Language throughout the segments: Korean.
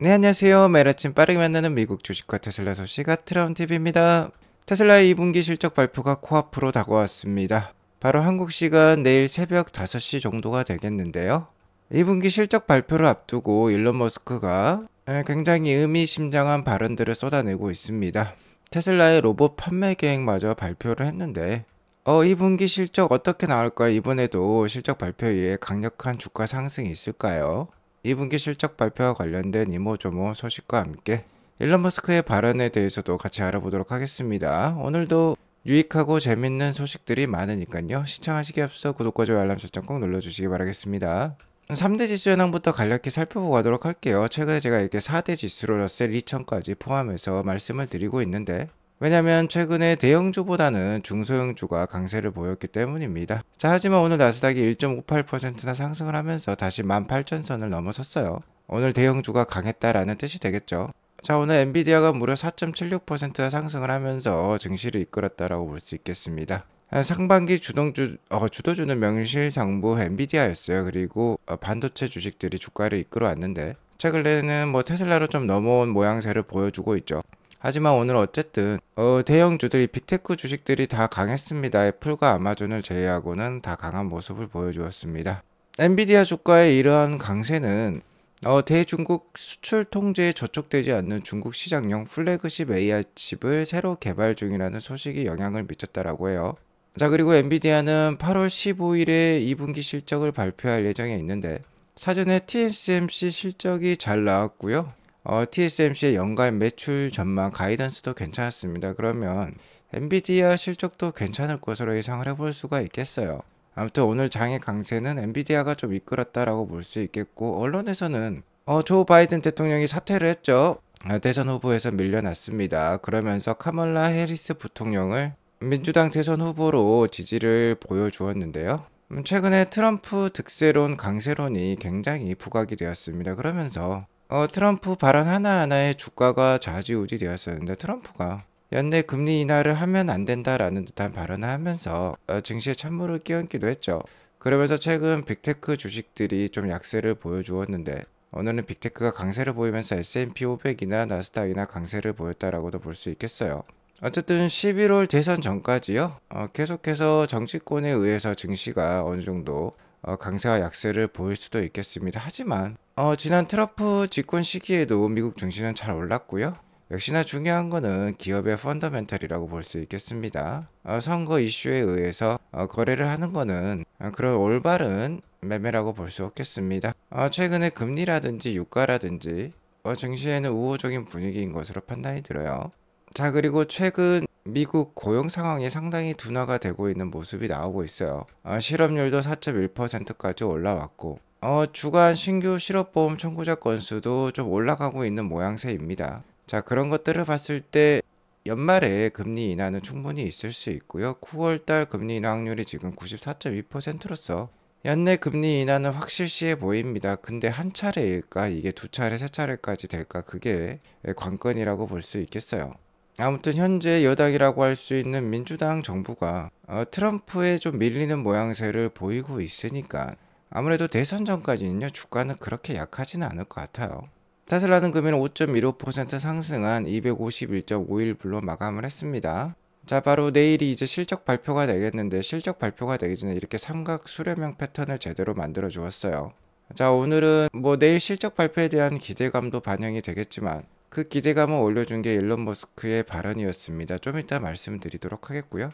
네, 안녕하세요. 매일 아침 빠르게 만나는 미국 주식과 테슬라 소식 아트라운TV입니다. 테슬라의 2분기 실적 발표가 코앞으로 다가왔습니다. 바로 한국 시간 내일 새벽 5시 정도가 되겠는데요. 2분기 실적 발표를 앞두고 일론 머스크가 굉장히 의미심장한 발언들을 쏟아내고 있습니다. 테슬라의 로봇 판매 계획마저 발표를 했는데 2분기 실적 어떻게 나올까요? 이번에도 실적 발표 이후에 강력한 주가 상승이 있을까요? 2분기 실적 발표와 관련된 이모저모 소식과 함께 일론 머스크의 발언에 대해서도 같이 알아보도록 하겠습니다. 오늘도 유익하고 재밌는 소식들이 많으니까요. 시청하시기 앞서 구독과 좋아요 알람 설정 꼭 눌러주시기 바라겠습니다. 3대 지수 현황부터 간략히 살펴보고 가도록 할게요. 최근에 제가 이렇게 4대 지수로 러셀 2000까지 포함해서 말씀을 드리고 있는데 왜냐면 최근에 대형주보다는 중소형주가 강세를 보였기 때문입니다. 자, 하지만 오늘 나스닥이 1.58%나 상승을 하면서 다시 18,000선을 넘어섰어요. 오늘 대형주가 강했다라는 뜻이 되겠죠. 자, 오늘 엔비디아가 무려 4.76%나 상승을 하면서 증시를 이끌었다라고 볼 수 있겠습니다. 상반기 주도주는 명실상부 엔비디아였어요. 그리고 반도체 주식들이 주가를 이끌어 왔는데 최근에는 뭐 테슬라로 좀 넘어온 모양새를 보여주고 있죠. 하지만 오늘 어쨌든 대형주들이 빅테크 주식들이 다 강했습니다. 애플과 아마존을 제외하고는 다 강한 모습을 보여주었습니다. 엔비디아 주가의 이러한 강세는 대중국 수출 통제에 저촉되지 않는 중국 시장용 플래그십 AI 칩을 새로 개발 중이라는 소식이 영향을 미쳤다라고 해요. 자, 그리고 엔비디아는 8월 15일에 2분기 실적을 발표할 예정에 있는데 사전에 TSMC 실적이 잘 나왔고요. TSMC의 연간 매출 전망 가이던스도 괜찮았습니다. 그러면 엔비디아 실적도 괜찮을 것으로 예상을 해볼 수가 있겠어요. 아무튼 오늘 장의 강세는 엔비디아가 좀 이끌었다라고 볼 수 있겠고 언론에서는 조 바이든 대통령이 사퇴를 했죠. 대선 후보에서 밀려났습니다. 그러면서 카멀라 해리스 부통령을 민주당 대선 후보로 지지를 보여주었는데요. 최근에 트럼프 득세론 강세론이 굉장히 부각이 되었습니다. 그러면서 트럼프 발언 하나하나에 주가가 좌지우지 되었었는데 트럼프가 연내 금리 인하를 하면 안 된다라는 듯한 발언을 하면서 증시에 찬물을 끼얹기도 했죠. 그러면서 최근 빅테크 주식들이 좀 약세를 보여주었는데 오늘은 빅테크가 강세를 보이면서 S&P 500이나 나스닥이나 강세를 보였다라고도 볼 수 있겠어요. 어쨌든 11월 대선 전까지요. 계속해서 정치권에 의해서 증시가 어느 정도 강세와 약세를 보일 수도 있겠습니다. 하지만 지난 트럼프 집권 시기에도 미국 증시는 잘 올랐고요. 역시나 중요한 거는 기업의 펀더멘털이라고 볼 수 있겠습니다. 선거 이슈에 의해서 거래를 하는 거는 그런 올바른 매매라고 볼 수 없겠습니다. 최근에 금리라든지 유가라든지 증시에는 우호적인 분위기인 것으로 판단이 들어요. 자, 그리고 최근 미국 고용 상황이 상당히 둔화가 되고 있는 모습이 나오고 있어요. 실업률도 4.1%까지 올라왔고 주간 신규 실업보험 청구자 건수도 좀 올라가고 있는 모양새입니다. 자, 그런 것들을 봤을 때 연말에 금리 인하는 충분히 있을 수 있고요. 9월달 금리 인하 확률이 지금 94.2%로서 연내 금리 인하는 확실시해 보입니다. 근데 한 차례일까? 이게 두 차례, 세 차례까지 될까? 그게 관건이라고 볼 수 있겠어요. 아무튼 현재 여당이라고 할 수 있는 민주당 정부가 트럼프에 좀 밀리는 모양새를 보이고 있으니까 아무래도 대선 전까지는요 주가는 그렇게 약하지는 않을 것 같아요. 테슬라는 금일 5.15% 상승한 251.51불로 마감을 했습니다. 자, 바로 내일이 이제 실적 발표가 되겠는데 실적 발표가 되기 전에 이렇게 삼각 수렴형 패턴을 제대로 만들어 주었어요. 자, 오늘은 뭐 내일 실적 발표에 대한 기대감도 반영이 되겠지만 그 기대감을 올려준 게 일론 머스크의 발언이었습니다. 좀 이따 말씀드리도록 하겠고요.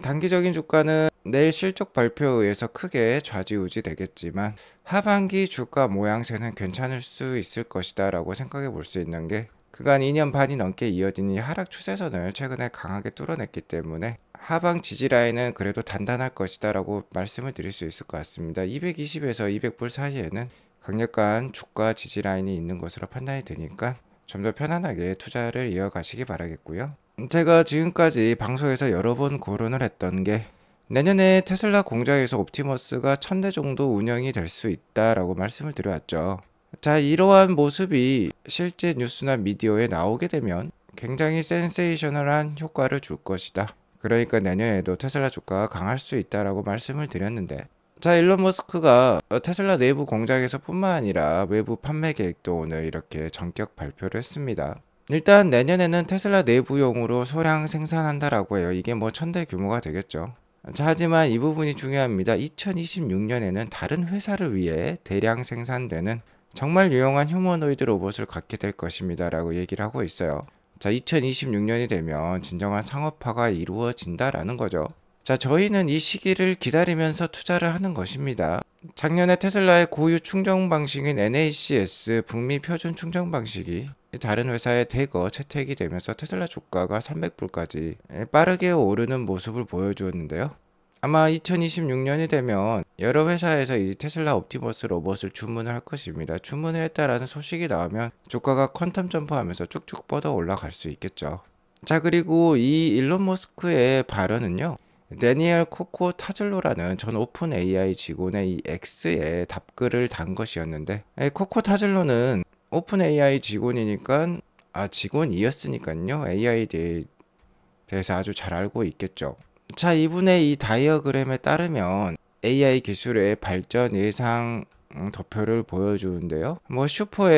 단기적인 주가는 내일 실적 발표에 의해서 크게 좌지우지 되겠지만 하반기 주가 모양새는 괜찮을 수 있을 것이다 라고 생각해 볼 수 있는 게 그간 2년 반이 넘게 이어진 이 하락 추세선을 최근에 강하게 뚫어냈기 때문에 하방 지지 라인은 그래도 단단할 것이다 라고 말씀을 드릴 수 있을 것 같습니다. 220에서 200불 사이에는 강력한 주가 지지 라인이 있는 것으로 판단이 되니까 좀 더 편안하게 투자를 이어가시기 바라겠고요. 제가 지금까지 방송에서 여러 번 거론을 했던 게 내년에 테슬라 공장에서 옵티머스가 1000대 정도 운영이 될 수 있다라고 말씀을 드려왔죠. 자, 이러한 모습이 실제 뉴스나 미디어에 나오게 되면 굉장히 센세이셔널한 효과를 줄 것이다. 그러니까 내년에도 테슬라 주가가 강할 수 있다라고 말씀을 드렸는데 자, 일론 머스크가 테슬라 내부 공장에서 뿐만 아니라 외부 판매 계획도 오늘 이렇게 전격 발표를 했습니다. 일단 내년에는 테슬라 내부용으로 소량 생산한다라고 해요. 이게 뭐 1000대 규모가 되겠죠. 자, 하지만 이 부분이 중요합니다. 2026년에는 다른 회사를 위해 대량 생산되는 정말 유용한 휴머노이드 로봇을 갖게 될 것입니다 라고 얘기를 하고 있어요. 자, 2026년이 되면 진정한 상업화가 이루어진다라는 거죠. 자, 저희는 이 시기를 기다리면서 투자를 하는 것입니다. 작년에 테슬라의 고유 충전 방식인 NACS 북미 표준 충전 방식이 다른 회사에 대거 채택이 되면서 테슬라 주가가 300불까지 빠르게 오르는 모습을 보여주었는데요. 아마 2026년이 되면 여러 회사에서 이 테슬라 옵티머스 로봇을 주문을 할 것입니다. 주문을 했다라는 소식이 나오면 주가가 퀀텀 점프하면서 쭉쭉 뻗어 올라갈 수 있겠죠. 자, 그리고 이 일론 머스크의 발언은요, 데니엘 코코 타즐로라는 전 오픈 AI 직원의 이 X에 답글을 단 것이었는데, 코코 타즐로는 오픈 AI 직원이니까 직원이었으니까요, AI에 대해서 아주 잘 알고 있겠죠. 자, 이분의 이 다이어그램에 따르면 AI 기술의 발전 예상 도표를 보여주는데요. 뭐 슈퍼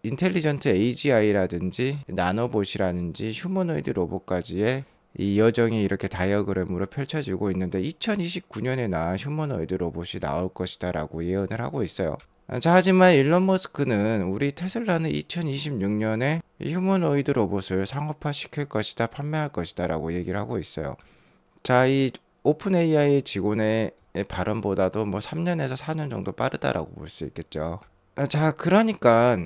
인텔리전트 AGI라든지 나노봇이라든지 휴머노이드 로봇까지의 이 여정이 이렇게 다이어그램으로 펼쳐지고 있는데 2029년에나 휴머노이드 로봇이 나올 것이다 라고 예언을 하고 있어요. 자, 하지만 일론 머스크는 우리 테슬라는 2026년에 휴머노이드 로봇을 상업화시킬 것이다, 판매할 것이다 라고 얘기를 하고 있어요. 자, 이 오픈 AI 직원의 발언보다도 뭐 3년에서 4년 정도 빠르다라고 볼 수 있겠죠. 자, 그러니까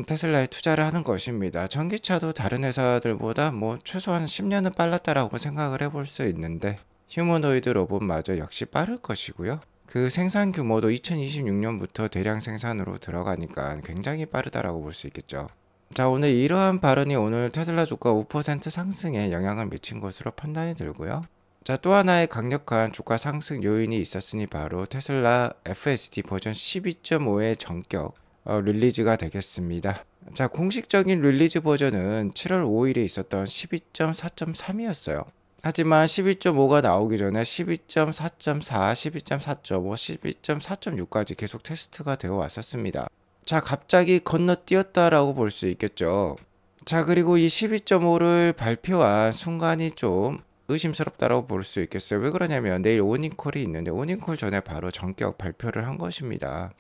테슬라에 투자를 하는 것입니다. 전기차도 다른 회사들보다 뭐 최소한 10년은 빨랐다라고 생각을 해볼 수 있는데 휴머노이드 로봇마저 역시 빠를 것이고요. 그 생산 규모도 2026년부터 대량 생산으로 들어가니까 굉장히 빠르다라고 볼 수 있겠죠. 자, 오늘 이러한 발언이 오늘 테슬라 주가 5% 상승에 영향을 미친 것으로 판단이 들고요. 자, 또 하나의 강력한 주가 상승 요인이 있었으니 바로 테슬라 FSD 버전 12.5의 전격 릴리즈가 되겠습니다. 자, 공식적인 릴리즈 버전은 7월 5일에 있었던 12.4.3이었어요. 하지만 12.5가 나오기 전에 12.4.4, 12.4.5, 12.4.6까지 계속 테스트가 되어 왔었습니다. 자, 갑자기 건너뛰었다라고 볼 수 있겠죠. 자, 그리고 이 12.5를 발표한 순간이 좀 의심스럽다라고 볼 수 있겠어요. 왜 그러냐면 내일 오닝콜이 있는데 오닝콜 전에 바로 전격 발표를 한 것입니다.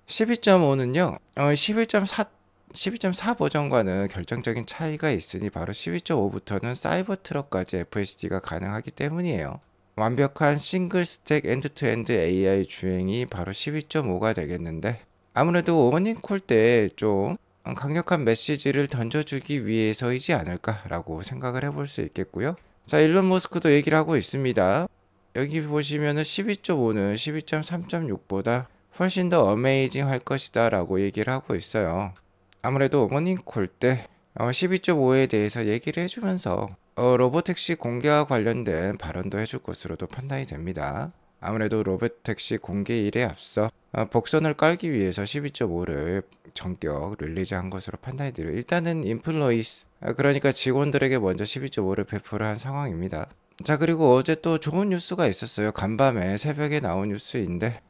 12.5는요 12.4 버전과는 결정적인 차이가 있으니 바로 12.5부터는 사이버 트럭까지 FSD가 가능하기 때문이에요. 완벽한 싱글 스택 엔드-투-엔드 AI 주행이 바로 12.5가 되겠는데, 아무래도 오닝콜 때 좀 강력한 메시지를 던져주기 위해서이지 않을까라고 생각을 해볼 수 있겠고요. 자, 일론 머스크도 얘기를 하고 있습니다. 여기 보시면은 12.5는 12.3.6보다 훨씬 더 어메이징 할 것이다 라고 얘기를 하고 있어요. 아무래도 모닝콜 때 12.5에 대해서 얘기를 해주면서 로보택시 공개와 관련된 발언도 해줄 것으로도 판단이 됩니다. 아무래도 로보택시 공개일에 앞서 복선을 깔기 위해서 12.5를 전격 릴리즈한 것으로 판단이 돼요. 일단은 인플로이스, 그러니까 직원들에게 먼저 12.5를 배포를 한 상황입니다. 자, 그리고 어제 또 좋은 뉴스가 있었어요. 간밤에 새벽에 나온 뉴스인데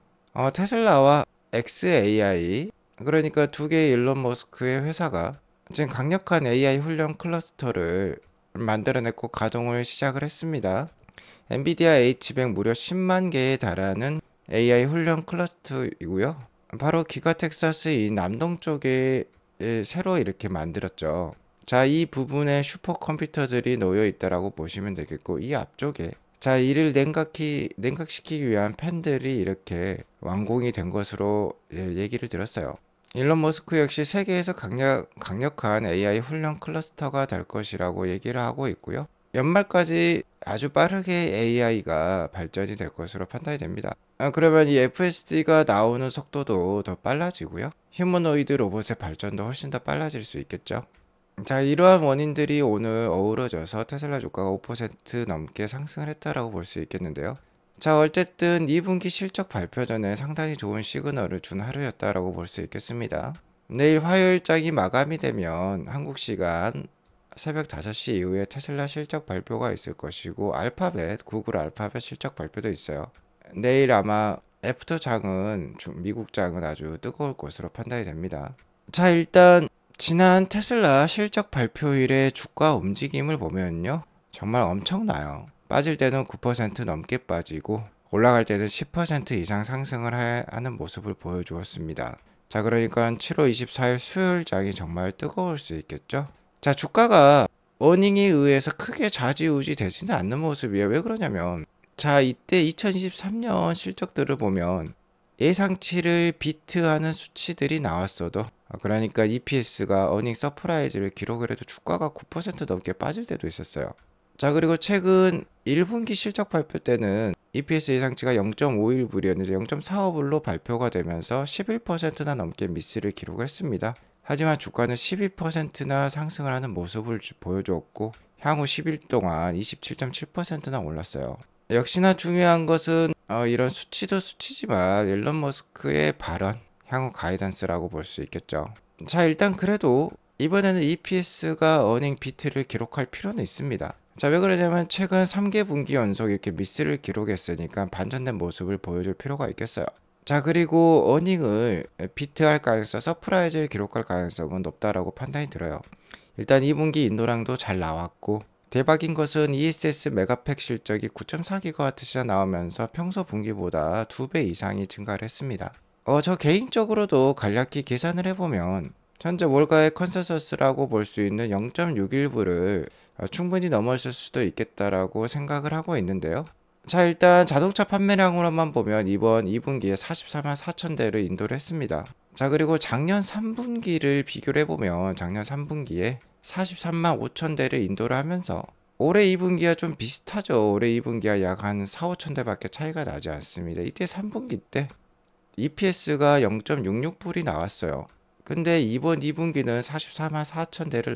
테슬라와 xAI, 그러니까 두 개의 일론 머스크의 회사가 지금 강력한 AI 훈련 클러스터를 만들어냈고 가동을 시작을 했습니다. 엔비디아 H100 무려 10만 개에 달하는 AI 훈련 클러스터이고요. 바로 기가 텍사스 이 남동쪽에 새로 이렇게 만들었죠. 자, 이 부분에 슈퍼컴퓨터들이 놓여 있다라고 보시면 되겠고, 이 앞쪽에 자, 이를 냉각시키기 위한 팬들이 이렇게 완공이 된 것으로 얘기를 들었어요. 일론 머스크 역시 세계에서 강력한 AI 훈련 클러스터가 될 것이라고 얘기를 하고 있고요. 연말까지 아주 빠르게 AI가 발전이 될 것으로 판단이 됩니다. 그러면 이 FSD가 나오는 속도도 더 빨라지고요. 휴머노이드 로봇의 발전도 훨씬 더 빨라질 수 있겠죠. 자, 이러한 원인들이 오늘 어우러져서 테슬라 주가가 5% 넘게 상승을 했다라고 볼 수 있겠는데요. 자, 어쨌든 2분기 실적 발표 전에 상당히 좋은 시그널을 준 하루였다라고 볼 수 있겠습니다. 내일 화요일장이 마감이 되면 한국 시간 새벽 5시 이후에 테슬라 실적 발표가 있을 것이고, 구글 알파벳 실적 발표도 있어요. 내일 아마 애프터 장은 미국 장은 아주 뜨거울 것으로 판단이 됩니다. 자, 일단 지난 테슬라 실적 발표일의 주가 움직임을 보면요, 정말 엄청나요. 빠질 때는 9% 넘게 빠지고 올라갈 때는 10% 이상 상승을 하는 모습을 보여주었습니다. 자, 그러니까 7월 24일 수요일 장이 정말 뜨거울 수 있겠죠. 자, 주가가 어닝에 의해서 크게 좌지우지 되지는 않는 모습이에요. 왜 그러냐면, 자, 이때 2023년 실적들을 보면 예상치를 비트하는 수치들이 나왔어도, 그러니까 EPS가 어닝 서프라이즈를 기록을 해도 주가가 9% 넘게 빠질 때도 있었어요. 자, 그리고 최근 1분기 실적 발표 때는 EPS 예상치가 0.51불이었는데 0.45불로 발표가 되면서 11%나 넘게 미스를 기록했습니다. 하지만 주가는 12%나 상승을 하는 모습을 보여주었고 향후 10일 동안 27.7%나 올랐어요. 역시나 중요한 것은 이런 수치도 수치지만 일론 머스크의 발언, 향후 가이던스라고 볼 수 있겠죠. 자, 일단 그래도 이번에는 EPS가 어닝 비트를 기록할 필요는 있습니다. 자, 왜 그러냐면 최근 3개 분기 연속 이렇게 미스를 기록했으니까 반전된 모습을 보여줄 필요가 있겠어요. 자, 그리고 어닝을 비트할 가능성, 서프라이즈를 기록할 가능성은 높다라고 판단이 들어요. 일단 2분기 인도량도 잘 나왔고 대박인 것은 ESS 메가팩 실적이 9.4GWh 나오면서 평소 분기보다 2배 이상이 증가를 했습니다. 저 개인적으로도 간략히 계산을 해보면 현재 월가의 컨센서스라고 볼 수 있는 0.61불을 충분히 넘었을 수도 있겠다라고 생각을 하고 있는데요. 자, 일단 자동차 판매량으로만 보면 이번 2분기에 44만 4천 대를 인도를 했습니다. 자, 그리고 작년 3분기를 비교를 해보면 작년 3분기에 43만 5천 대를 인도를 하면서 올해 2분기와 좀 비슷하죠. 올해 2분기와 약 한 4, 5천 대밖에 차이가 나지 않습니다. 이때 3분기 때 EPS가 0.66불이 나왔어요. 근데 이번 2분기는 44만 4천 대를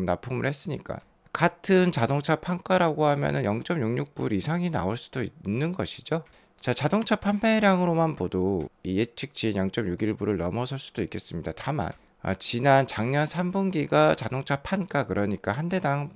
납품을 했으니까 같은 자동차 판가라고 하면은 0.66불 이상이 나올 수도 있는 것이죠. 자, 자동차 판매량으로만 봐도 이 예측치인 0.61불을 넘어설 수도 있겠습니다. 다만 지난 작년 3분기가 자동차 판가, 그러니까 한 대당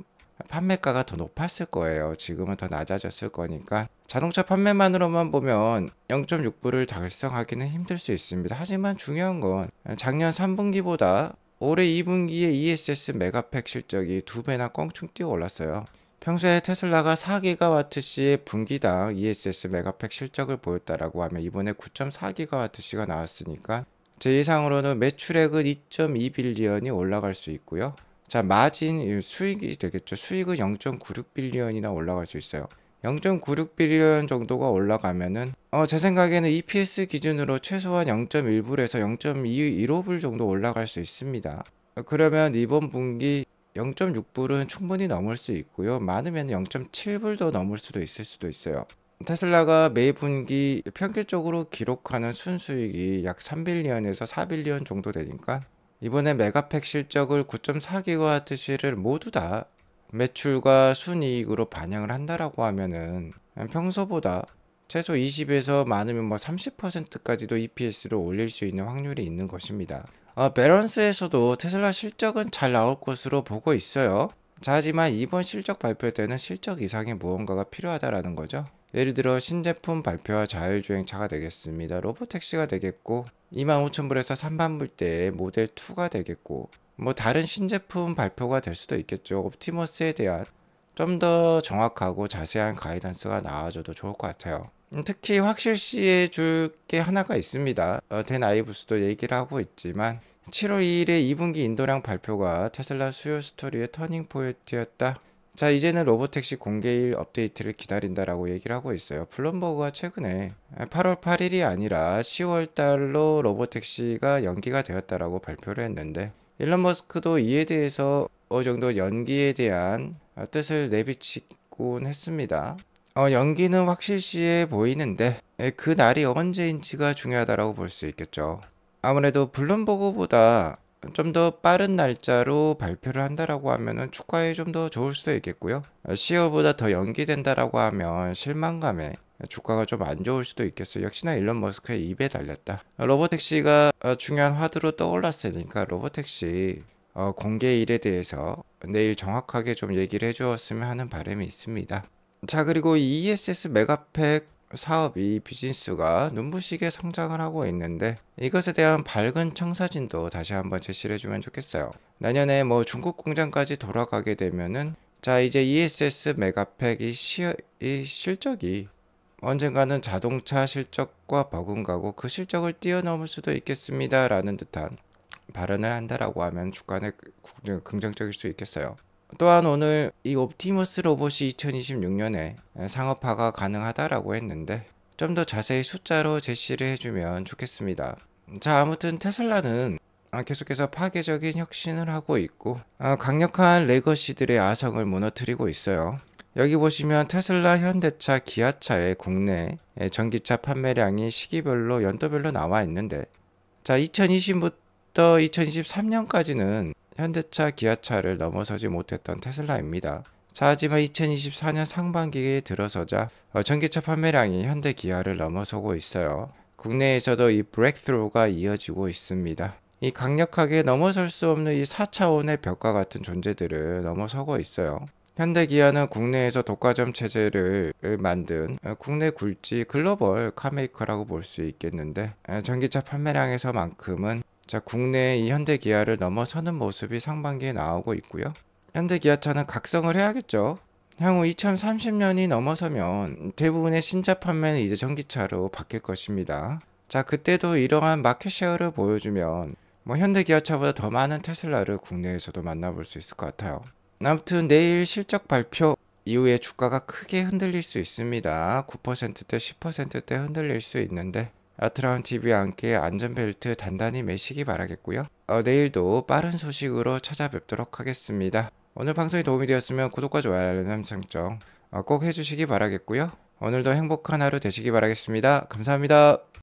판매가가 더 높았을 거예요. 지금은 더 낮아졌을 거니까 자동차 판매만으로만 보면 0.6불을 달성하기는 힘들 수 있습니다. 하지만 중요한 건 작년 3분기보다 올해 2분기에 ESS 메가팩 실적이 2배나 껑충 뛰어 올랐어요. 평소에 테슬라가 4GWh의 분기당 ESS 메가팩 실적을 보였다라고 하면 이번에 9.4GWh가 나왔으니까 제 예상으로는 매출액은 2.2빌리언이 올라갈 수 있고요. 자, 마진 수익이 되겠죠. 수익은 0.96빌리언이나 올라갈 수 있어요. 0.96빌리언 정도가 올라가면은 제 생각에는 EPS 기준으로 최소한 0.1불에서 0.215불 정도 올라갈 수 있습니다. 그러면 이번 분기 0.6불은 충분히 넘을 수 있고요. 많으면 0.7불도 넘을 수도 있을 수도 있어요. 테슬라가 매 분기 평균적으로 기록하는 순수익이 약 3빌리언에서 4빌리언 정도 되니까 이번에 메가팩 실적을 9.4GWh를 모두 다 매출과 순이익으로 반영을 한다라고 하면은 평소보다 최소 20에서 많으면 뭐 30%까지도 EPS를 올릴 수 있는 확률이 있는 것입니다. 밸런스에서도 테슬라 실적은 잘 나올 것으로 보고 있어요. 자, 하지만 이번 실적 발표 때는 실적 이상의 무언가가 필요하다라는 거죠. 예를 들어 신제품 발표와 자율주행차가 되겠습니다. 로보택시가 되겠고 25,000불에서 3만불대의 모델 2가 되겠고 뭐 다른 신제품 발표가 될 수도 있겠죠. 옵티머스에 대한 좀 더 정확하고 자세한 가이던스가 나와줘도 좋을 것 같아요. 특히 확실시해 줄 게 하나가 있습니다. 댄 아이브스도 얘기를 하고 있지만 7월 2일에 2분기 인도량 발표가 테슬라 수요 스토리의 터닝 포인트였다. 자, 이제는 로보택시 공개일 업데이트를 기다린다라고 얘기를 하고 있어요. 블룸버그가 최근에 8월 8일이 아니라 10월 달로 로보택시가 연기가 되었다라고 발표를 했는데 일론 머스크도 이에 대해서 어느 정도 연기에 대한 뜻을 내비치곤 했습니다. 연기는 확실시해 보이는데 그 날이 언제인지가 중요하다라고 볼 수 있겠죠. 아무래도 블룸버그보다 좀 더 빠른 날짜로 발표를 한다라고 하면은 주가에 좀 더 좋을 수도 있겠고요. 10월보다 더 연기된다라고 하면 실망감에 주가가 좀 안 좋을 수도 있겠어요. 역시나 일론 머스크의 입에 달렸다. 로보택시가 중요한 화두로 떠올랐으니까 로보택시 공개일에 대해서 내일 정확하게 좀 얘기를 해주었으면 하는 바람이 있습니다. 자, 그리고 이 ESS 메가팩 사업이 비즈니스가 눈부시게 성장을 하고 있는데 이것에 대한 밝은 청사진도 다시 한번 제시를 해주면 좋겠어요. 내년에 뭐 중국 공장까지 돌아가게 되면은 자 이제 ESS 메가팩 이 실적이 언젠가는 자동차 실적과 버금가고 그 실적을 뛰어넘을 수도 있겠습니다 라는 듯한 발언을 한다라고 하면 주가는 긍정적일 수 있겠어요. 또한 오늘 이 옵티머스 로봇이 2026년에 상업화가 가능하다라고 했는데 좀 더 자세히 숫자로 제시를 해주면 좋겠습니다. 자, 아무튼 테슬라는 계속해서 파괴적인 혁신을 하고 있고 강력한 레거시들의 아성을 무너뜨리고 있어요. 여기 보시면 테슬라, 현대차, 기아차의 국내 전기차 판매량이 시기별로 연도별로 나와 있는데 자 2020부터 2023년까지는 현대차, 기아차를 넘어서지 못했던 테슬라입니다. 자, 하지만 2024년 상반기에 들어서자 전기차 판매량이 현대, 기아를 넘어서고 있어요. 국내에서도 이 브레이크스루가 이어지고 있습니다. 이 강력하게 넘어설 수 없는 이 4차원의 벽과 같은 존재들을 넘어서고 있어요. 현대, 기아는 국내에서 독과점 체제를 만든 국내 굴지 글로벌 카메이커라고 볼 수 있겠는데 전기차 판매량에서만큼은 자, 국내 이 현대 기아를 넘어서는 모습이 상반기에 나오고 있고요. 현대 기아차는 각성을 해야겠죠. 향후 2030년이 넘어서면 대부분의 신차 판매는 이제 전기차로 바뀔 것입니다. 자, 그때도 이러한 마켓쉐어를 보여주면 뭐 현대 기아차보다 더 많은 테슬라를 국내에서도 만나볼 수 있을 것 같아요. 아무튼 내일 실적 발표 이후에 주가가 크게 흔들릴 수 있습니다. 9%대 10%대 흔들릴 수 있는데 트라운TV와 함께 안전벨트 단단히 매시기 바라겠고요. 내일도 빠른 소식으로 찾아뵙도록 하겠습니다. 오늘 방송이 도움이 되었으면 구독과 좋아요, 알람 설정 꼭 해주시기 바라겠고요. 오늘도 행복한 하루 되시기 바라겠습니다. 감사합니다.